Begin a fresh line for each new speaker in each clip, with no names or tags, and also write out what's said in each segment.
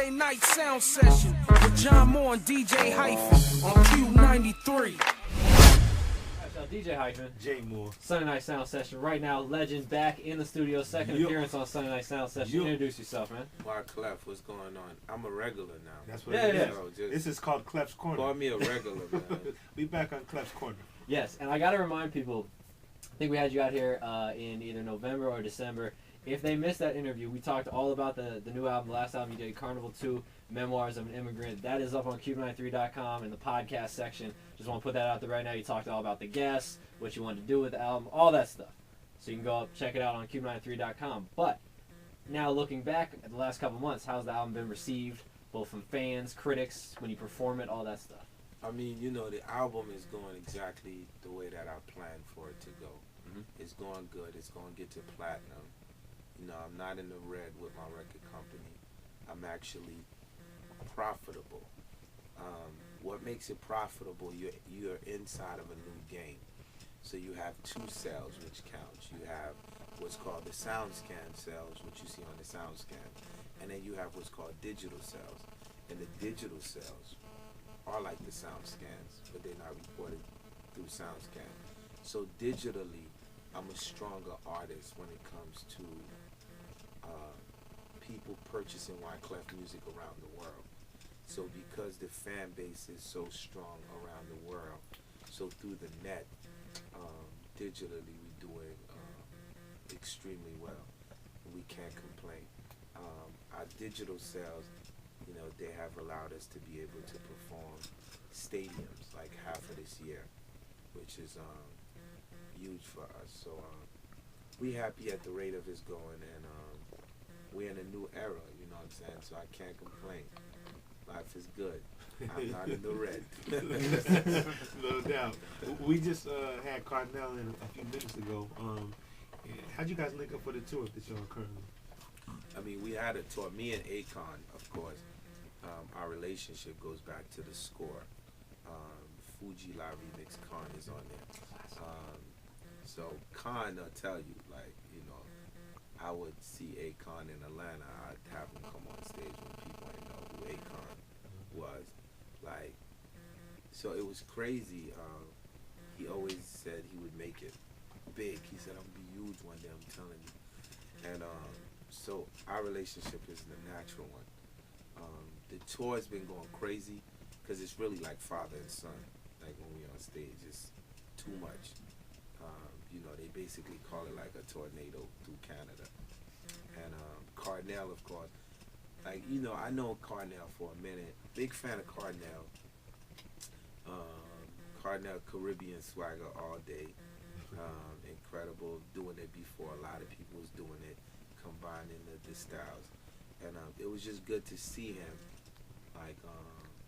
Friday night sound session with John Moore and DJ Hyphen on KUBE 93.
DJ Hyphen,
J Moore.
Sunday Night Sound Session. Right now, Legend back in the studio. Second appearance on Sunday Night Sound Session. Introduce yourself, man.
Wyclef, what's going on? I'm a regular now.
That's what it is.
So
this is called Clef's Corner.
Call me a regular, man.
We back on Clef's Corner.
Yes, and I got to remind people, I think we had you out here in either November or December. If they missed that interview, we talked all about the new album, the last album you did, Carnival II, Memoirs of an Immigrant. That is up on KUBE93.com in the podcast section. Just want to put that out there right now. You talked all about the guests, what you wanted to do with the album, all that stuff. So you can go up, check it out on KUBE93.com. But now looking back at the last couple months, how's the album been received, both from fans, critics, when you perform it, all that stuff?
I mean, you know, the album is going exactly the way that I planned for it to go. It's going good. It's going to get to platinum. You know, I'm not in the red with my record company. I'm actually profitable. What makes it profitable, you're inside of a new game. So you have two sales, which counts. You have what's called the SoundScan sales, which you see on the SoundScan. And then you have what's called digital sales. And the digital sales are like the SoundScans, but they're not reported through SoundScan. So digitally, I'm a stronger artist when it comes to people purchasing Wyclef music around the world. So because the fan base is so strong around the world, so through the net, digitally we're doing extremely well. We can't complain. Our digital sales, you know, they have allowed us to be able to perform stadiums like half of this year, which is huge for us. So we happy at the rate of it's going, and we're in a new era, you know what I'm saying? So I can't complain. Life is good. I'm not in the red.
No doubt. We just had Cardinal in a few minutes ago. How'd you guys link up for the tour that y'all currently?
I mean, we had a tour. Me and Akon, of course. Our relationship goes back to the score. Fugees remix, Khan is on there. So Khan, I'll tell you, like, you know, I would see Akon in Atlanta. I'd have him come on stage when people didn't know who Akon was. Like, so it was crazy. He always said he would make it big. He said, I'm going to be huge one day, I'm telling you. And so our relationship is the natural one. The tour has been going crazy because it's really like father and son. Like when we're on stage, it's too much. You know, they basically call it like a tornado through Canada. And Cardinal, of course, like, you know, I know Cardinal for a minute. Big fan of Cardinal. Cardinal Caribbean swagger all day. Incredible, doing it before a lot of people was doing it, combining the styles. And it was just good to see him,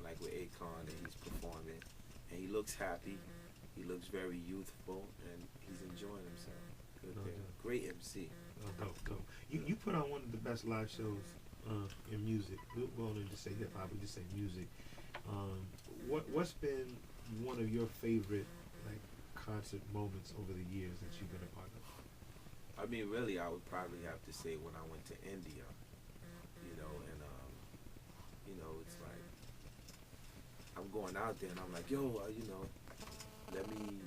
like with Akon, and he's performing. And he looks happy. He looks very youthful, and he's enjoying himself. Good thing. Great MC.
Dope. You put on one of the best live shows in music. We won't just say hip hop, we just say music. What's been one of your favorite like concert moments over the years that you've been a part of?
I mean, really, I would probably have to say when I went to India. You know, and you know, it's like I'm going out there and I'm like, yo, you know, let me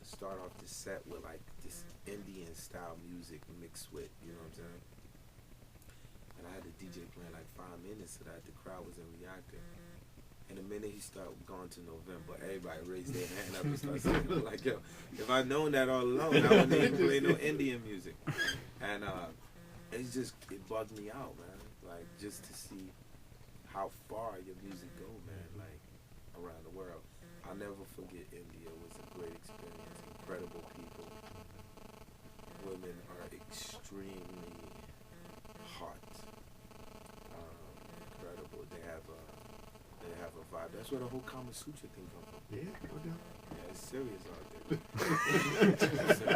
start off the set with like this Indian style music mixed with, you know what I'm saying? And I had the DJ playing like 5 minutes so that the crowd wasn't reacting. And the minute he started going to November, everybody raised their hand up and started singing. Like, yo, if I'd known that all along, I wouldn't even play no Indian music. And it's just, it bugged me out, man. Like, just to see how far your music go, man, like, around the world. I'll never forget India. It was a great experience. Incredible people. Women are extremely hot. Incredible. They have a vibe. That's where the whole Kama Sutra thing comes from.
Yeah, no doubt.
Yeah, it's serious out there.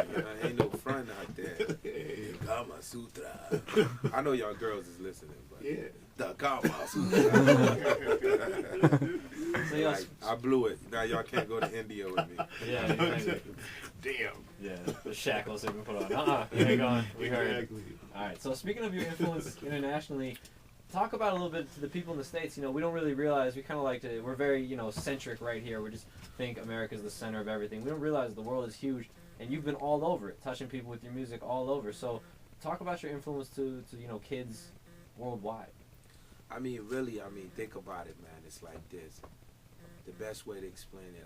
You know, ain't no front out there. Kama Sutra. I know y'all girls is listening, but
yeah,
the Kama Sutra. So like, I blew it. Now y'all can't go to India with me.
Yeah.
Damn.
Yeah, the shackles have been put on. You ain't going. We heard.
Exactly.
All right. So speaking of your influence internationally, talk about a little bit to the people in the States. We don't really realize, we kind of like to, we're very, centric right here. We just think America's the center of everything. We don't realize the world is huge, and you've been all over it, touching people with your music all over. So talk about your influence to kids worldwide.
Really, think about it, man. It's like this. The best way to explain it,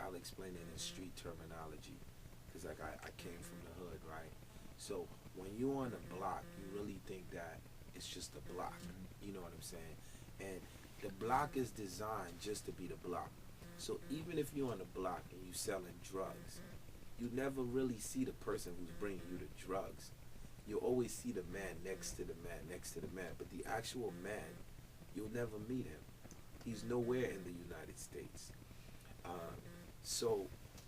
I'll explain it in street terminology, because I came from the hood, right? So when you're on a block, you really think that it's just a block. You know what I'm saying? And the block is designed just to be the block. So even if you're on a block and you selling drugs, you never really see the person who's bringing you the drugs. You always see the man next to the man, next to the man. But the actual man, you'll never meet him. He's nowhere in the United States. So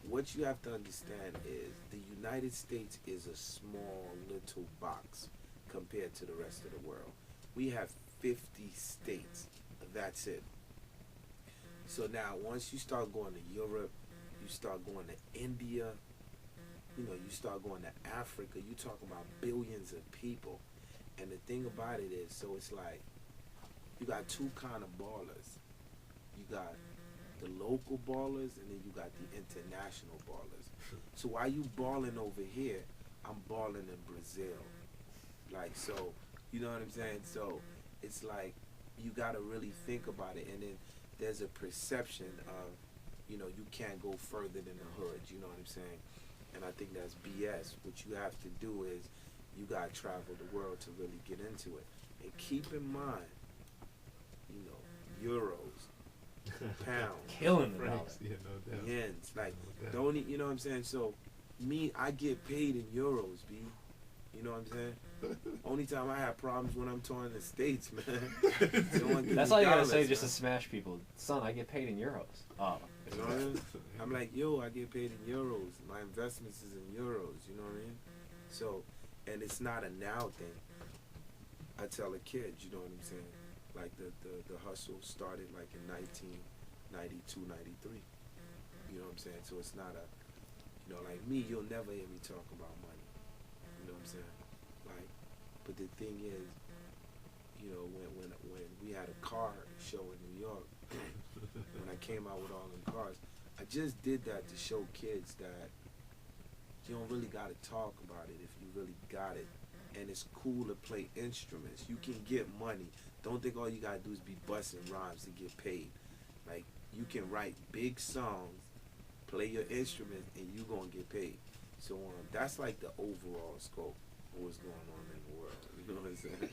what you have to understand is the United States is a small little box compared to the rest of the world. We have 50 states. That's it. So now once you start going to Europe, you start going to India, you start going to Africa, you talking about billions of people. And the thing about it is, so it's like, you got two kind of ballers. You got the local ballers, and then you got the international ballers. So while you balling over here, I'm balling in Brazil. Like, so, you know what I'm saying? So it's like, you gotta really think about it. And then there's a perception of, you can't go further than the hood, you know what I'm saying? And I think that's BS. What you have to do is, you gotta travel the world to really get into it. And keep in mind, euros, pounds,
Killing the dollar.
Yeah, no doubt.
yens, like,
No doubt.
don't you know what I'm saying? So, I get paid in euros, B. You know what I'm saying? Only time I have problems when I'm touring the States, man.
That's all you gotta say just to smash people. Son, I get paid in euros. Oh.
You know what I mean? I'm like, yo, I get paid in euros. My investments is in euros, you know what I mean? So, and it's not a now thing. I tell the kids, you know what I'm saying? Like the hustle started like in 1992, 93. You know what I'm saying? So it's not a, like me, you'll never hear me talk about money. You know what I'm saying? Like, but the thing is, when we had a car show in New York, when I came out with all them cars, I just did that to show kids that you don't really got to talk about it if you really got it. And it's cool to play instruments. You can get money. Don't think all you got to do is be busting rhymes to get paid. Like, you can write big songs, play your instrument, and you going to get paid. So that's like the overall scope of what's going on in the world. You know what I'm saying?